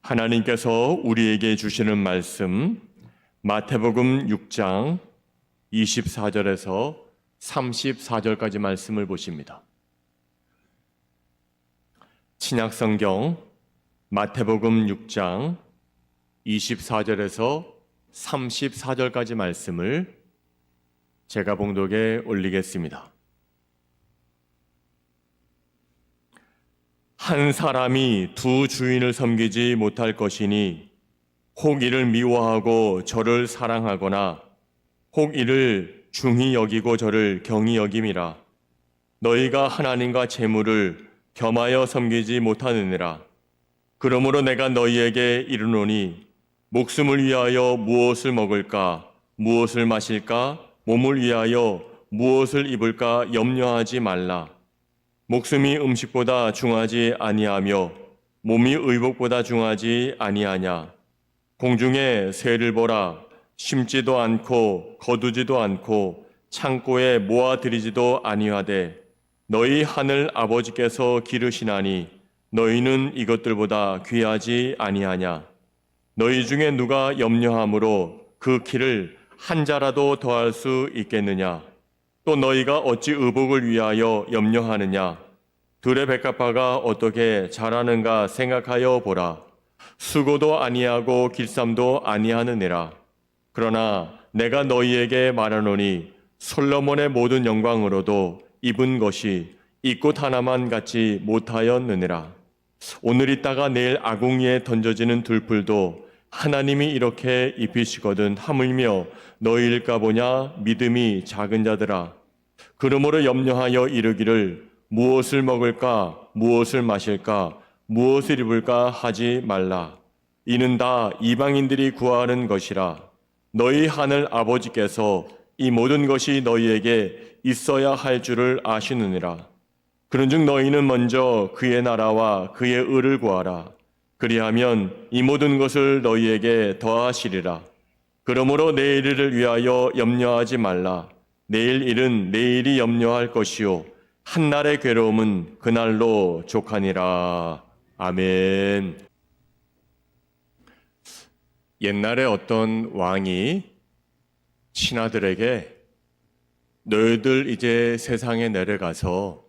하나님께서 우리에게 주시는 말씀 마태복음 6장 24절에서 34절까지 말씀을 보십니다. 신약성경 마태복음 6장 24절에서 34절까지 말씀을 제가 봉독에 올리겠습니다. 한 사람이 두 주인을 섬기지 못할 것이니 혹 이를 미워하고 저를 사랑하거나 혹 이를 중히 여기고 저를 경히 여김이라. 너희가 하나님과 재물을 겸하여 섬기지 못하느니라. 그러므로 내가 너희에게 이르노니 목숨을 위하여 무엇을 먹을까, 무엇을 마실까, 몸을 위하여 무엇을 입을까 염려하지 말라. 목숨이 음식보다 중하지 아니하며 몸이 의복보다 중하지 아니하냐. 공중에 새를 보라. 심지도 않고 거두지도 않고 창고에 모아들이지도 아니하되 너희 하늘 아버지께서 기르시나니 너희는 이것들보다 귀하지 아니하냐. 너희 중에 누가 염려함으로 그 키를 한 자라도 더할 수 있겠느냐. 또 너희가 어찌 의복을 위하여 염려하느냐. 들의 백합화가 어떻게 자라는가 생각하여 보라. 수고도 아니하고 길쌈도 아니하느니라. 그러나 내가 너희에게 말하노니 솔로몬의 모든 영광으로도 입은 것이 이 꽃 하나만 갖지 못하였느니라. 오늘 있다가 내일 아궁이에 던져지는 들풀도 하나님이 이렇게 입히시거든 하물며 너희일까 보냐. 믿음이 작은 자들아. 그러므로 염려하여 이르기를 무엇을 먹을까, 무엇을 마실까, 무엇을 입을까 하지 말라. 이는 다 이방인들이 구하는 것이라. 너희 하늘 아버지께서 이 모든 것이 너희에게 있어야 할 줄을 아시느니라. 그런즉 너희는 먼저 그의 나라와 그의 의를 구하라. 그리하면 이 모든 것을 너희에게 더하시리라. 그러므로 내일 일을 위하여 염려하지 말라. 내일 일은 내일이 염려할 것이요 한날의 괴로움은 그날로 족하니라. 아멘. 옛날에 어떤 왕이 신하들에게 너희들 이제 세상에 내려가서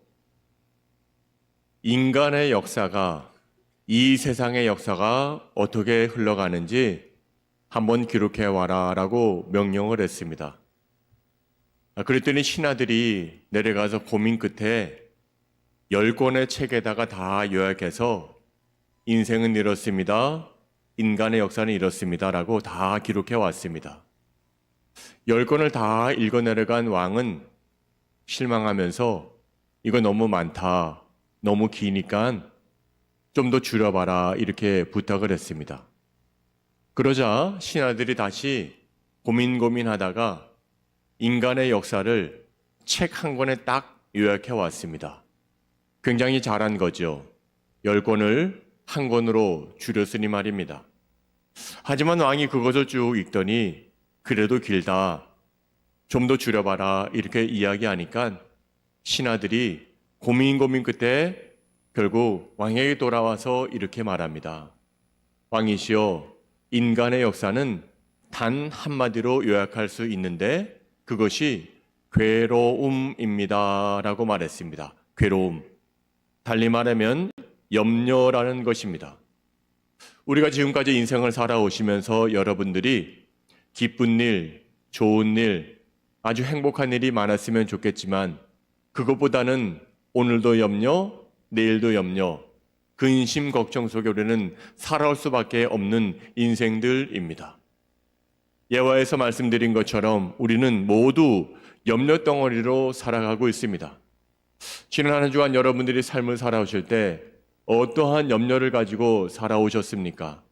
인간의 역사가, 이 세상의 역사가 어떻게 흘러가는지 한번 기록해 와라 라고 명령을 했습니다. 그랬더니 신하들이 내려가서 고민 끝에 10권의 책에다가 다 요약해서 인생은 이렇습니다, 인간의 역사는 이렇습니다 라고 다 기록해 왔습니다. 10권을 다 읽어 내려간 왕은 실망하면서 이거 너무 많다, 너무 기니까 좀 더 줄여봐라 이렇게 부탁을 했습니다. 그러자 신하들이 다시 고민하다가 인간의 역사를 책 한 권에 딱 요약해 왔습니다. 굉장히 잘한 거죠. 10권을 한 권으로 줄였으니 말입니다. 하지만 왕이 그것을 쭉 읽더니 그래도 길다, 좀 더 줄여봐라 이렇게 이야기하니까 신하들이 고민 끝에 결국 왕에게 돌아와서 이렇게 말합니다. 왕이시여, 인간의 역사는 단 한마디로 요약할 수 있는데 그것이 괴로움입니다 라고 말했습니다. 괴로움, 달리 말하면 염려라는 것입니다. 우리가 지금까지 인생을 살아오시면서 여러분들이 기쁜 일, 좋은 일, 아주 행복한 일이 많았으면 좋겠지만 그것보다는 오늘도 염려, 내일도 염려, 근심, 걱정 속에 우리는 살아올 수밖에 없는 인생들입니다. 예화에서 말씀드린 것처럼 우리는 모두 염려 덩어리로 살아가고 있습니다. 지난 한 주간 여러분들이 삶을 살아오실 때 어떠한 염려를 가지고 살아오셨습니까?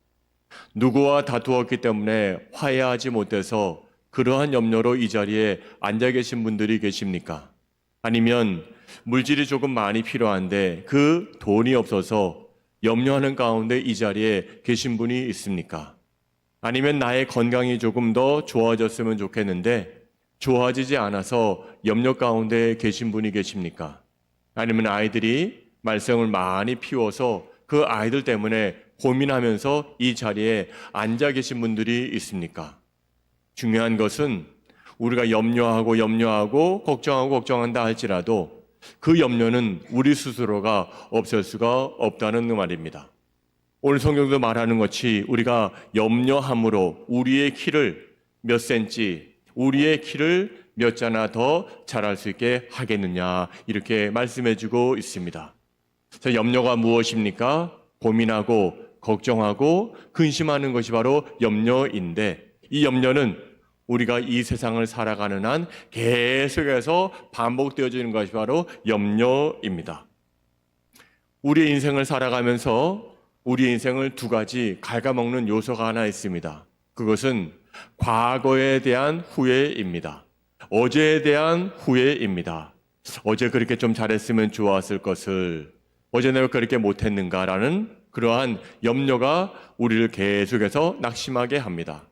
누구와 다투었기 때문에 화해하지 못해서 그러한 염려로 이 자리에 앉아 계신 분들이 계십니까? 아니면 물질이 조금 많이 필요한데 그 돈이 없어서 염려하는 가운데 이 자리에 계신 분이 있습니까? 아니면 나의 건강이 조금 더 좋아졌으면 좋겠는데 좋아지지 않아서 염려 가운데 계신 분이 계십니까? 아니면 아이들이 말썽을 많이 피워서 그 아이들 때문에 고민하면서 이 자리에 앉아 계신 분들이 있습니까? 중요한 것은 우리가 염려하고 걱정한다 할지라도 그 염려는 우리 스스로가 없앨 수가 없다는 말입니다. 오늘 성경도 말하는 것이 우리가 염려함으로 우리의 키를 몇 센치, 우리의 키를 몇 자나 더 자랄 수 있게 하겠느냐 이렇게 말씀해주고 있습니다. 그래서 염려가 무엇입니까? 고민하고 걱정하고 근심하는 것이 바로 염려인데 이 염려는 우리가 이 세상을 살아가는 한 계속해서 반복되어지는 것이 바로 염려입니다. 우리의 인생을 살아가면서 우리의 인생을 두 가지 갉아먹는 요소가 하나 있습니다. 그것은 과거에 대한 후회입니다. 어제에 대한 후회입니다. 어제 그렇게 좀 잘했으면 좋았을 것을 어제 내가 그렇게 못했는가라는 그러한 염려가 우리를 계속해서 낙심하게 합니다.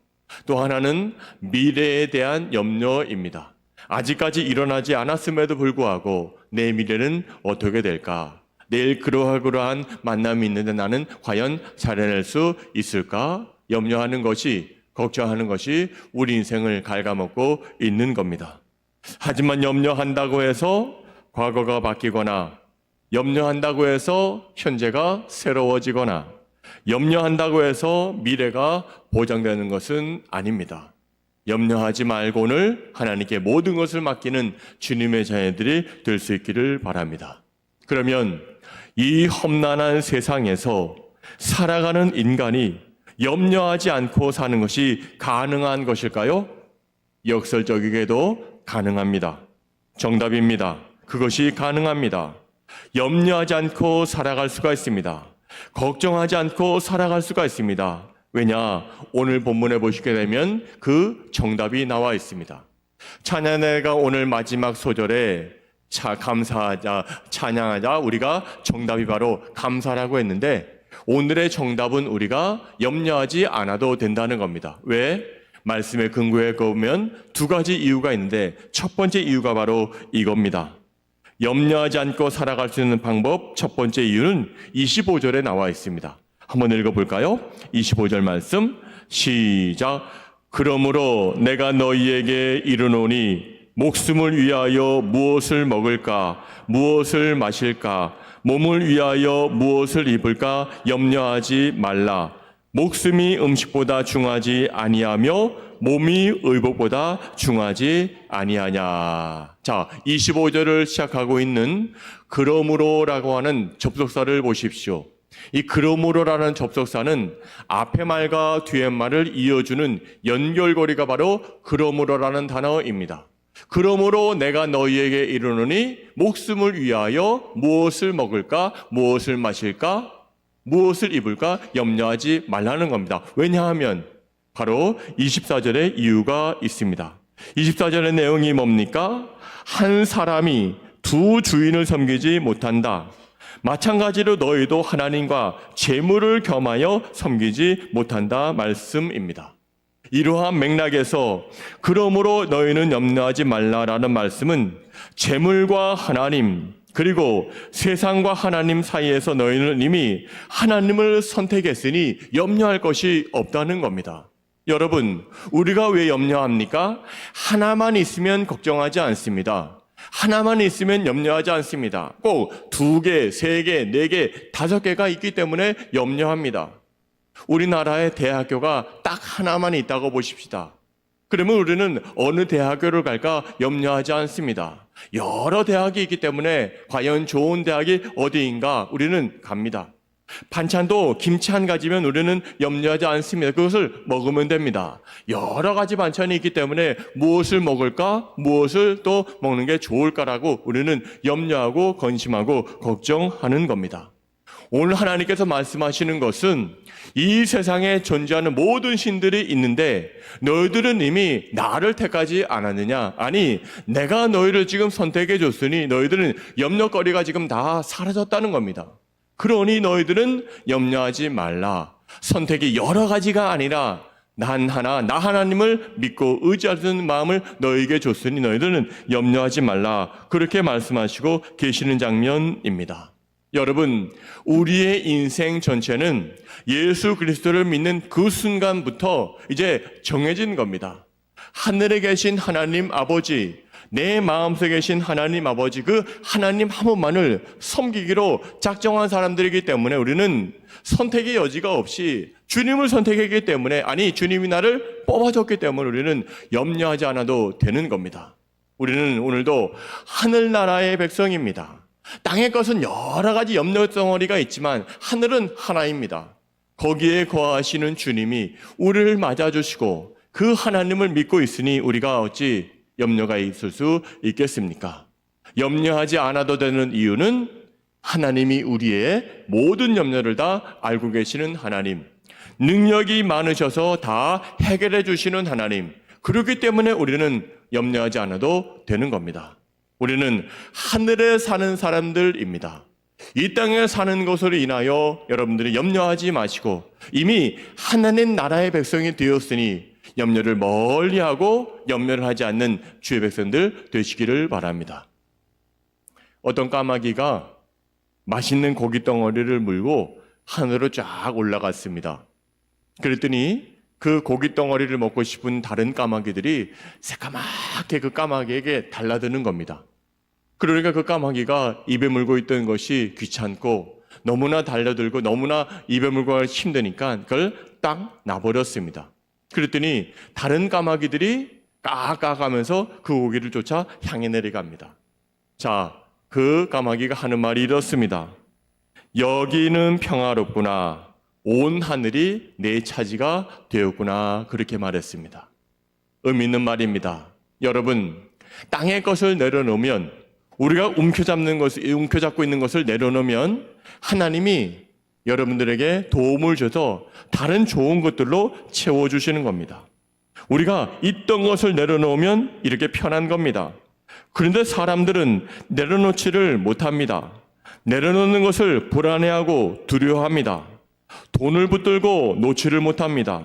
또 하나는 미래에 대한 염려입니다. 아직까지 일어나지 않았음에도 불구하고 내 미래는 어떻게 될까? 내일 그러한 만남이 있는데 나는 과연 살아낼 수 있을까? 염려하는 것이, 걱정하는 것이 우리 인생을 갉아먹고 있는 겁니다. 하지만 염려한다고 해서 과거가 바뀌거나 염려한다고 해서 현재가 새로워지거나 염려한다고 해서 미래가 보장되는 것은 아닙니다. 염려하지 말고는 하나님께 모든 것을 맡기는 주님의 자녀들이 될 수 있기를 바랍니다. 그러면 이 험난한 세상에서 살아가는 인간이 염려하지 않고 사는 것이 가능한 것일까요? 역설적이게도 가능합니다. 정답입니다. 그것이 가능합니다. 염려하지 않고 살아갈 수가 있습니다. 걱정하지 않고 살아갈 수가 있습니다. 왜냐? 오늘 본문에 보시게 되면 그 정답이 나와 있습니다. 찬양회가 오늘 마지막 소절에 찬양하자 우리가 정답이 바로 감사라고 했는데 오늘의 정답은 우리가 염려하지 않아도 된다는 겁니다. 왜? 말씀의 근거에 보면 두 가지 이유가 있는데 첫 번째 이유가 바로 이겁니다. 염려하지 않고 살아갈 수 있는 방법 첫 번째 이유는 25절에 나와 있습니다. 한번 읽어볼까요? 25절 말씀 시작. 그러므로 내가 너희에게 이르노니 목숨을 위하여 무엇을 먹을까 무엇을 마실까 몸을 위하여 무엇을 입을까 염려하지 말라. 목숨이 음식보다 중하지 아니하며 몸이 의복보다 중하지 아니하냐. 자, 25절을 시작하고 있는 그러므로라고 하는 접속사를 보십시오. 이 그러므로라는 접속사는 앞에 말과 뒤에 말을 이어주는 연결고리가 바로 그러므로라는 단어입니다. 그러므로 내가 너희에게 이르노니 목숨을 위하여 무엇을 먹을까 무엇을 마실까 무엇을 입을까 염려하지 말라는 겁니다. 왜냐하면 바로 24절에 이유가 있습니다. 24절의 내용이 뭡니까? 한 사람이 두 주인을 섬기지 못한다. 마찬가지로 너희도 하나님과 재물을 겸하여 섬기지 못한다 말씀입니다. 이러한 맥락에서 그러므로 너희는 염려하지 말라라는 말씀은 재물과 하나님 그리고 세상과 하나님 사이에서 너희는 이미 하나님을 선택했으니 염려할 것이 없다는 겁니다. 여러분, 우리가 왜 염려합니까? 하나만 있으면 걱정하지 않습니다. 하나만 있으면 염려하지 않습니다. 꼭 2개, 3개, 4개, 5개가 있기 때문에 염려합니다. 우리나라의 대학교가 딱 하나만 있다고 보십시다. 그러면 우리는 어느 대학교를 갈까 염려하지 않습니다. 여러 대학이 있기 때문에 과연 좋은 대학이 어디인가 우리는 갑니다. 반찬도 김치 한 가지면 우리는 염려하지 않습니다. 그것을 먹으면 됩니다. 여러 가지 반찬이 있기 때문에 무엇을 먹을까, 무엇을 또 먹는 게 좋을까라고 우리는 염려하고 건심하고 걱정하는 겁니다. 오늘 하나님께서 말씀하시는 것은 이 세상에 존재하는 모든 신들이 있는데 너희들은 이미 나를 택하지 않았느냐? 아니, 내가 너희를 지금 선택해 줬으니 너희들은 염려거리가 지금 다 사라졌다는 겁니다. 그러니 너희들은 염려하지 말라. 선택이 여러 가지가 아니라 나 하나님을 믿고 의지하는 마음을 너희에게 줬으니 너희들은 염려하지 말라. 그렇게 말씀하시고 계시는 장면입니다. 여러분, 우리의 인생 전체는 예수 그리스도를 믿는 그 순간부터 이제 정해진 겁니다. 하늘에 계신 하나님 아버지, 내 마음속에 계신 하나님 아버지, 그 하나님 한 분만을 섬기기로 작정한 사람들이기 때문에 우리는 선택의 여지가 없이 주님을 선택했기 때문에, 아니 주님이 나를 뽑아줬기 때문에 우리는 염려하지 않아도 되는 겁니다. 우리는 오늘도 하늘나라의 백성입니다. 땅의 것은 여러 가지 염려 덩어리가 있지만 하늘은 하나입니다. 거기에 거하시는 주님이 우리를 맞아주시고 그 하나님을 믿고 있으니 우리가 어찌 염려가 있을 수 있겠습니까? 염려하지 않아도 되는 이유는 하나님이 우리의 모든 염려를 다 알고 계시는 하나님, 능력이 많으셔서 다 해결해 주시는 하나님, 그렇기 때문에 우리는 염려하지 않아도 되는 겁니다. 우리는 하늘에 사는 사람들입니다. 이 땅에 사는 것으로 인하여 여러분들이 염려하지 마시고 이미 하나님 나라의 백성이 되었으니 염려를 멀리하고 염려를 하지 않는 주의 백성들 되시기를 바랍니다. 어떤 까마귀가 맛있는 고기 덩어리를 물고 하늘로 쫙 올라갔습니다. 그랬더니 그 고기 덩어리를 먹고 싶은 다른 까마귀들이 새까맣게 그 까마귀에게 달라드는 겁니다. 그러니까 그 까마귀가 입에 물고 있던 것이 귀찮고 너무나 달려들고 너무나 입에 물고 가기 힘드니까 그걸 딱 놔버렸습니다. 그랬더니 다른 까마귀들이 까까가면서 그 고기를 쫓아 향해 내려갑니다. 자, 그 까마귀가 하는 말이 이렇습니다. 여기는 평화롭구나. 온 하늘이 내 차지가 되었구나. 그렇게 말했습니다. 의미 있는 말입니다. 여러분, 땅의 것을 내려놓으면, 우리가 움켜잡고 있는 것을 내려놓으면 하나님이 여러분들에게 도움을 줘서 다른 좋은 것들로 채워주시는 겁니다. 우리가 있던 것을 내려놓으면 이렇게 편한 겁니다. 그런데 사람들은 내려놓지를 못합니다. 내려놓는 것을 불안해하고 두려워합니다. 돈을 붙들고 놓지를 못합니다.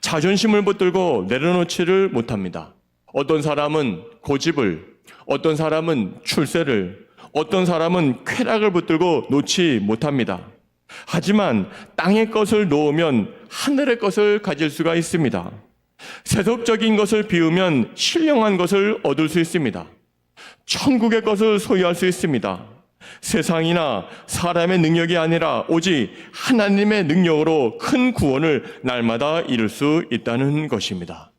자존심을 붙들고 내려놓지를 못합니다. 어떤 사람은 고집을, 어떤 사람은 출세를, 어떤 사람은 쾌락을 붙들고 놓지 못합니다. 하지만 땅의 것을 놓으면 하늘의 것을 가질 수가 있습니다. 세속적인 것을 비우면 신령한 것을 얻을 수 있습니다. 천국의 것을 소유할 수 있습니다. 세상이나 사람의 능력이 아니라 오직 하나님의 능력으로 큰 구원을 날마다 이룰 수 있다는 것입니다.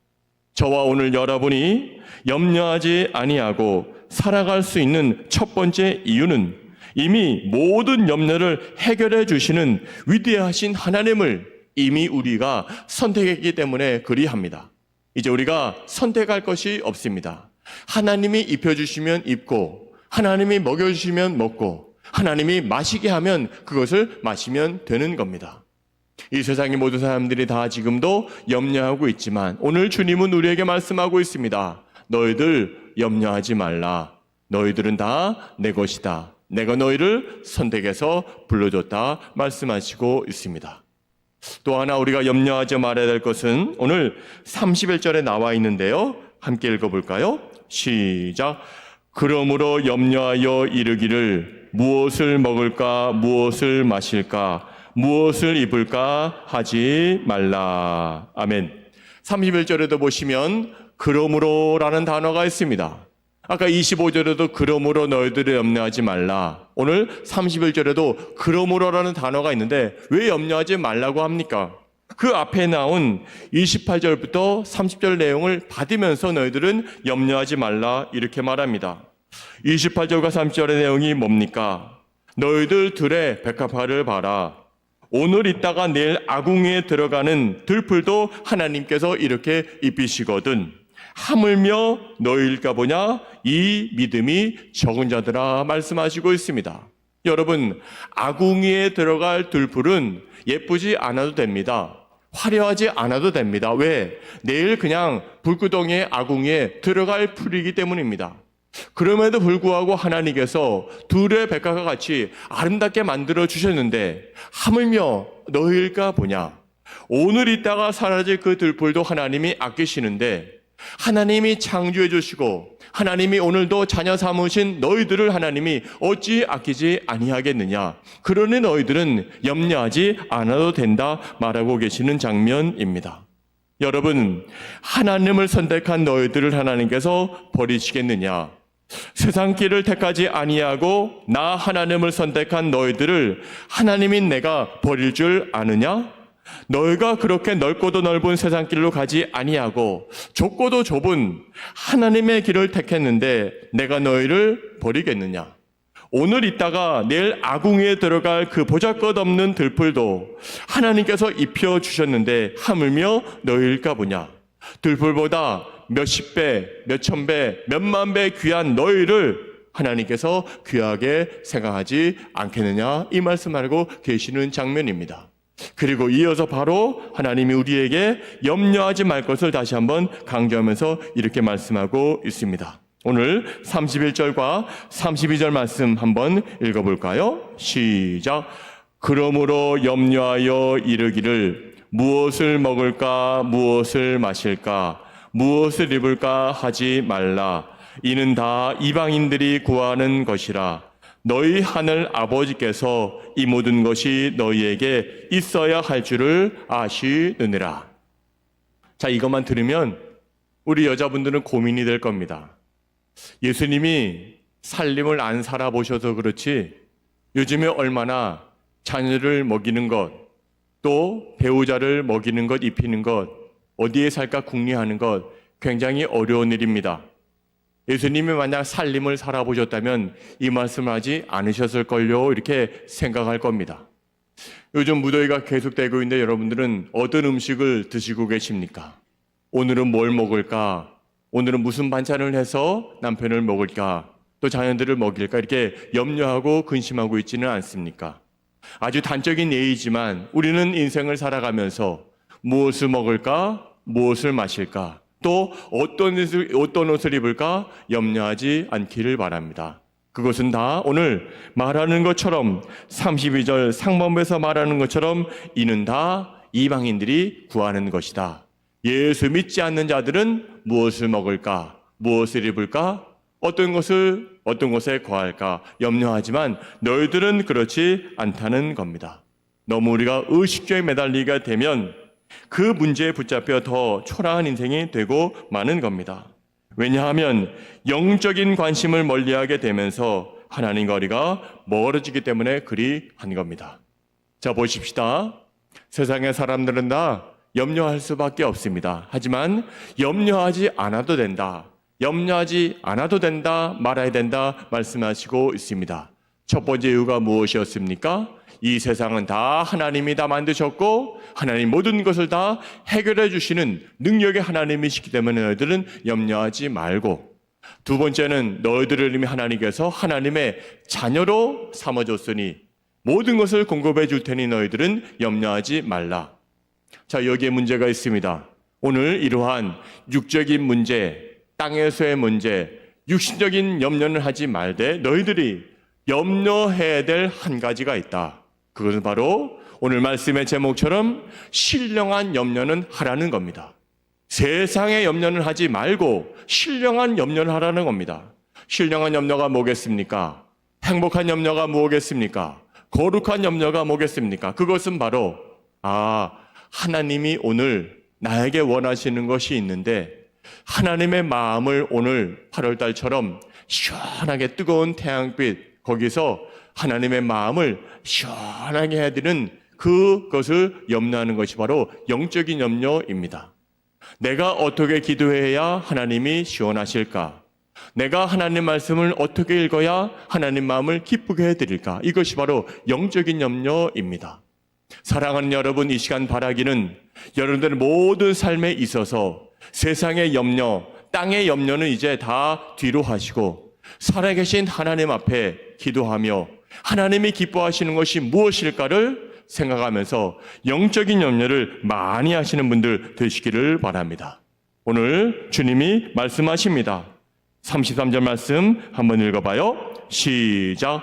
저와 오늘 여러분이 염려하지 아니하고 살아갈 수 있는 첫 번째 이유는 이미 모든 염려를 해결해 주시는 위대하신 하나님을 이미 우리가 선택했기 때문에 그리합니다. 이제 우리가 선택할 것이 없습니다. 하나님이 입혀주시면 입고, 하나님이 먹여주시면 먹고, 하나님이 마시게 하면 그것을 마시면 되는 겁니다. 이 세상의 모든 사람들이 다 지금도 염려하고 있지만 오늘 주님은 우리에게 말씀하고 있습니다. 너희들 염려하지 말라. 너희들은 다 내 것이다. 내가 너희를 선택해서 불러줬다 말씀하시고 있습니다. 또 하나 우리가 염려하지 말아야 될 것은 오늘 31절에 나와 있는데요. 함께 읽어볼까요? 시작. 그러므로 염려하여 이르기를 무엇을 먹을까 무엇을 마실까 무엇을 입을까 하지 말라. 아멘. 31절에도 보시면 그러므로라는 단어가 있습니다. 아까 25절에도 그러므로 너희들이 염려하지 말라. 오늘 31절에도 그러므로라는 단어가 있는데 왜 염려하지 말라고 합니까? 그 앞에 나온 28절부터 30절 내용을 받으면서 너희들은 염려하지 말라 이렇게 말합니다. 28절과 30절의 내용이 뭡니까? 너희들 들의 백합화를 봐라. 오늘 있다가 내일 아궁이에 들어가는 들풀도 하나님께서 이렇게 입히시거든. 하물며 너희일까 보냐? 이 믿음이 적은 자들아 말씀하시고 있습니다. 여러분, 아궁이에 들어갈 들풀은 예쁘지 않아도 됩니다. 화려하지 않아도 됩니다. 왜? 내일 그냥 불구덩이의 아궁이에 들어갈 풀이기 때문입니다. 그럼에도 불구하고 하나님께서 둘의 백합과 같이 아름답게 만들어 주셨는데 하물며 너희일까 보냐? 오늘 있다가 사라질 그 들풀도 하나님이 아끼시는데 하나님이 창조해 주시고 하나님이 오늘도 자녀 삼으신 너희들을 하나님이 어찌 아끼지 아니하겠느냐. 그러니 너희들은 염려하지 않아도 된다 말하고 계시는 장면입니다. 여러분, 하나님을 선택한 너희들을 하나님께서 버리시겠느냐? 세상 길을 택하지 아니하고 나 하나님을 선택한 너희들을 하나님인 내가 버릴 줄 아느냐? 너희가 그렇게 넓고도 넓은 세상 길로 가지 아니하고 좁고도 좁은 하나님의 길을 택했는데 내가 너희를 버리겠느냐? 오늘 있다가 내일 아궁이에 들어갈 그 보잘것없는 들풀도 하나님께서 입혀주셨는데 하물며 너희일까 보냐? 들풀보다 몇십 배, 몇천 배, 몇만 배 귀한 너희를 하나님께서 귀하게 생각하지 않겠느냐? 이 말씀하고 계시는 장면입니다. 그리고 이어서 바로 하나님이 우리에게 염려하지 말 것을 다시 한번 강조하면서 이렇게 말씀하고 있습니다. 오늘 31절과 32절 말씀 한번 읽어볼까요? 시작. 그러므로 염려하여 이르기를 무엇을 먹을까 무엇을 마실까 무엇을 입을까 하지 말라. 이는 다 이방인들이 구하는 것이라. 너희 하늘 아버지께서 이 모든 것이 너희에게 있어야 할 줄을 아시느니라. 자, 이것만 들으면 우리 여자분들은 고민이 될 겁니다. 예수님이 살림을 안 살아보셔서 그렇지 요즘에 얼마나 자녀를 먹이는 것, 또 배우자를 먹이는 것, 입히는 것, 어디에 살까 궁리하는 것 굉장히 어려운 일입니다. 예수님이 만약 살림을 살아보셨다면 이 말씀을 하지 않으셨을걸요 이렇게 생각할 겁니다. 요즘 무더위가 계속되고 있는데 여러분들은 어떤 음식을 드시고 계십니까? 오늘은 뭘 먹을까? 오늘은 무슨 반찬을 해서 남편을 먹을까? 또 자녀들을 먹일까? 이렇게 염려하고 근심하고 있지는 않습니까? 아주 단적인 예이지만 우리는 인생을 살아가면서 무엇을 먹을까? 무엇을 마실까? 또 어떤 옷을 입을까? 염려하지 않기를 바랍니다. 그것은 다 오늘 말하는 것처럼 32절 상반부에서 말하는 것처럼 이는 다 이방인들이 구하는 것이다. 예수 믿지 않는 자들은 무엇을 먹을까? 무엇을 입을까? 어떤 곳에 거할까? 염려하지만 너희들은 그렇지 않다는 겁니다. 너무 우리가 의식주의에 매달리게 되면 그 문제에 붙잡혀 더 초라한 인생이 되고 마는 겁니다. 왜냐하면 영적인 관심을 멀리하게 되면서 하나님과 우리가 멀어지기 때문에 그리 한 겁니다. 자, 보십시다. 세상의 사람들은 다 염려할 수밖에 없습니다. 하지만 염려하지 않아도 된다. 염려하지 않아도 된다. 말아야 된다. 말씀하시고 있습니다. 첫 번째 이유가 무엇이었습니까? 이 세상은 다 하나님이 다 만드셨고 하나님 모든 것을 다 해결해 주시는 능력의 하나님이시기 때문에 너희들은 염려하지 말고, 두 번째는 너희들을 이미 하나님께서 하나님의 자녀로 삼아줬으니 모든 것을 공급해 줄 테니 너희들은 염려하지 말라. 자, 여기에 문제가 있습니다. 오늘 이러한 육적인 문제, 땅에서의 문제, 육신적인 염려는 하지 말되 너희들이 염려해야 될 한 가지가 있다. 그것은 바로 오늘 말씀의 제목처럼 신령한 염려는 하라는 겁니다. 세상의 염려는 하지 말고 신령한 염려를 하라는 겁니다. 신령한 염려가 뭐겠습니까? 행복한 염려가 뭐겠습니까? 거룩한 염려가 뭐겠습니까? 그것은 바로 하나님이 오늘 나에게 원하시는 것이 있는데 하나님의 마음을 오늘 8월달처럼 시원하게 뜨거운 태양빛 거기서 하나님의 마음을 시원하게 해야 되는 그것을 염려하는 것이 바로 영적인 염려입니다. 내가 어떻게 기도해야 하나님이 시원하실까? 내가 하나님 말씀을 어떻게 읽어야 하나님 마음을 기쁘게 해드릴까? 이것이 바로 영적인 염려입니다. 사랑하는 여러분, 이 시간 바라기는 여러분들의 모든 삶에 있어서 세상의 염려, 땅의 염려는 이제 다 뒤로 하시고 살아계신 하나님 앞에 기도하며 하나님이 기뻐하시는 것이 무엇일까를 생각하면서 영적인 염려를 많이 하시는 분들 되시기를 바랍니다. 오늘 주님이 말씀하십니다. 33절 말씀 한번 읽어봐요. 시작.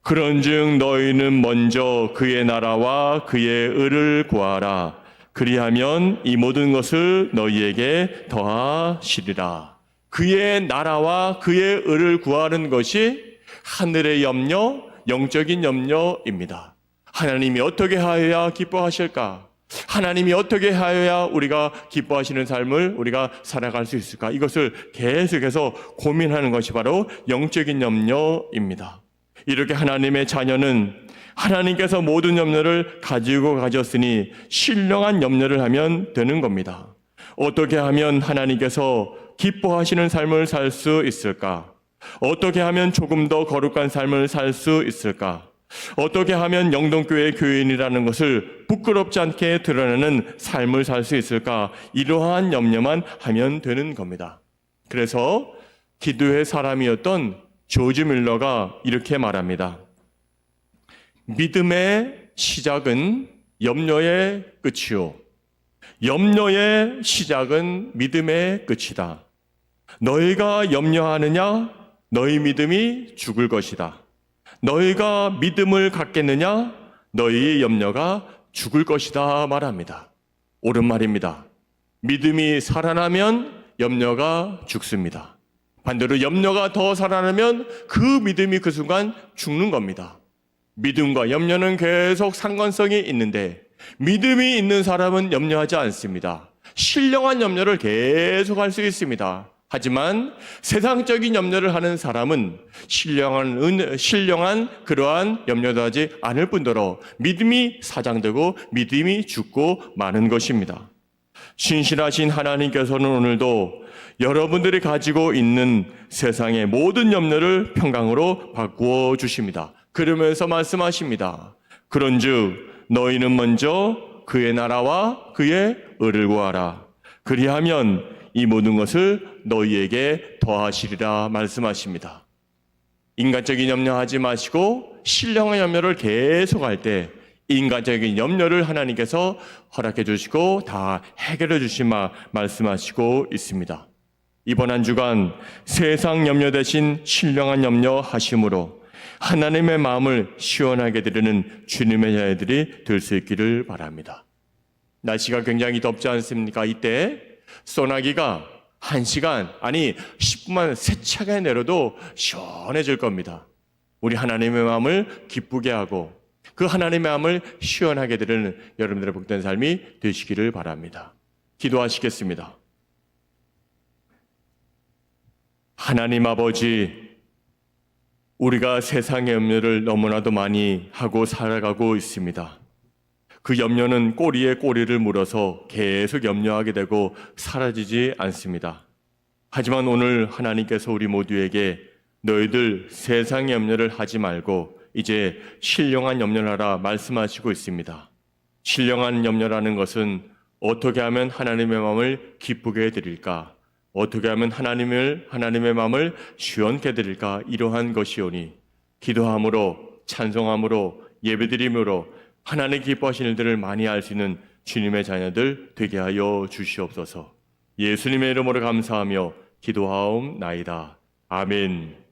그런즉 너희는 먼저 그의 나라와 그의 의를 구하라. 그리하면 이 모든 것을 너희에게 더하시리라. 그의 나라와 그의 의를 구하는 것이 하늘의 염려, 영적인 염려입니다. 하나님이 어떻게 하여야 기뻐하실까? 하나님이 어떻게 하여야 우리가 기뻐하시는 삶을 우리가 살아갈 수 있을까? 이것을 계속해서 고민하는 것이 바로 영적인 염려입니다. 이렇게 하나님의 자녀는 하나님께서 모든 염려를 가지고 가졌으니 신령한 염려를 하면 되는 겁니다. 어떻게 하면 하나님께서 기뻐하시는 삶을 살 수 있을까? 어떻게 하면 조금 더 거룩한 삶을 살 수 있을까? 어떻게 하면 영동교회 교인이라는 것을 부끄럽지 않게 드러내는 삶을 살 수 있을까? 이러한 염려만 하면 되는 겁니다. 그래서 기도의 사람이었던 조지 밀러가 이렇게 말합니다. 믿음의 시작은 염려의 끝이요. 염려의 시작은 믿음의 끝이다. 너희가 염려하느냐? 너희 믿음이 죽을 것이다. 너희가 믿음을 갖겠느냐? 너희의 염려가 죽을 것이다 말합니다. 옳은 말입니다. 믿음이 살아나면 염려가 죽습니다. 반대로 염려가 더 살아나면 그 믿음이 그 순간 죽는 겁니다. 믿음과 염려는 계속 상관성이 있는데 믿음이 있는 사람은 염려하지 않습니다. 신령한 염려를 계속 할 수 있습니다. 하지만 세상적인 염려를 하는 사람은 신령한 그러한 염려도 하지 않을 뿐더러 믿음이 사장되고 믿음이 죽고 마는 것입니다. 신실하신 하나님께서는 오늘도 여러분들이 가지고 있는 세상의 모든 염려를 평강으로 바꾸어 주십니다. 그러면서 말씀하십니다. 그런즉 너희는 먼저 그의 나라와 그의 의를 구하라. 그리하면 이 모든 것을 너희에게 더하시리라 말씀하십니다. 인간적인 염려하지 마시고 신령한 염려를 계속할 때 인간적인 염려를 하나님께서 허락해 주시고 다 해결해 주신 말씀하시고 있습니다. 이번 한 주간 세상 염려 대신 신령한 염려 하심으로 하나님의 마음을 시원하게 드리는 주님의 자녀들이 될 수 있기를 바랍니다. 날씨가 굉장히 덥지 않습니까? 이때 소나기가 1시간, 아니 10분만 세차게 내려도 시원해질 겁니다. 우리 하나님의 마음을 기쁘게 하고 그 하나님의 마음을 시원하게 드리는 여러분들의 복된 삶이 되시기를 바랍니다. 기도하시겠습니다. 하나님 아버지, 우리가 세상의 염려를 너무나도 많이 하고 살아가고 있습니다. 그 염려는 꼬리에 꼬리를 물어서 계속 염려하게 되고 사라지지 않습니다. 하지만 오늘 하나님께서 우리 모두에게 너희들 세상의 염려를 하지 말고 이제 신령한 염려를 하라 말씀하시고 있습니다. 신령한 염려라는 것은 어떻게 하면 하나님의 마음을 기쁘게 해드릴까? 어떻게 하면 하나님의 마음을 시원케 해드릴까? 이러한 것이오니 기도함으로 찬송함으로 예배드림으로 하나님 기뻐하시는 일들을 많이 알 수 있는 주님의 자녀들 되게 하여 주시옵소서. 예수님의 이름으로 감사하며 기도하옵나이다. 아멘.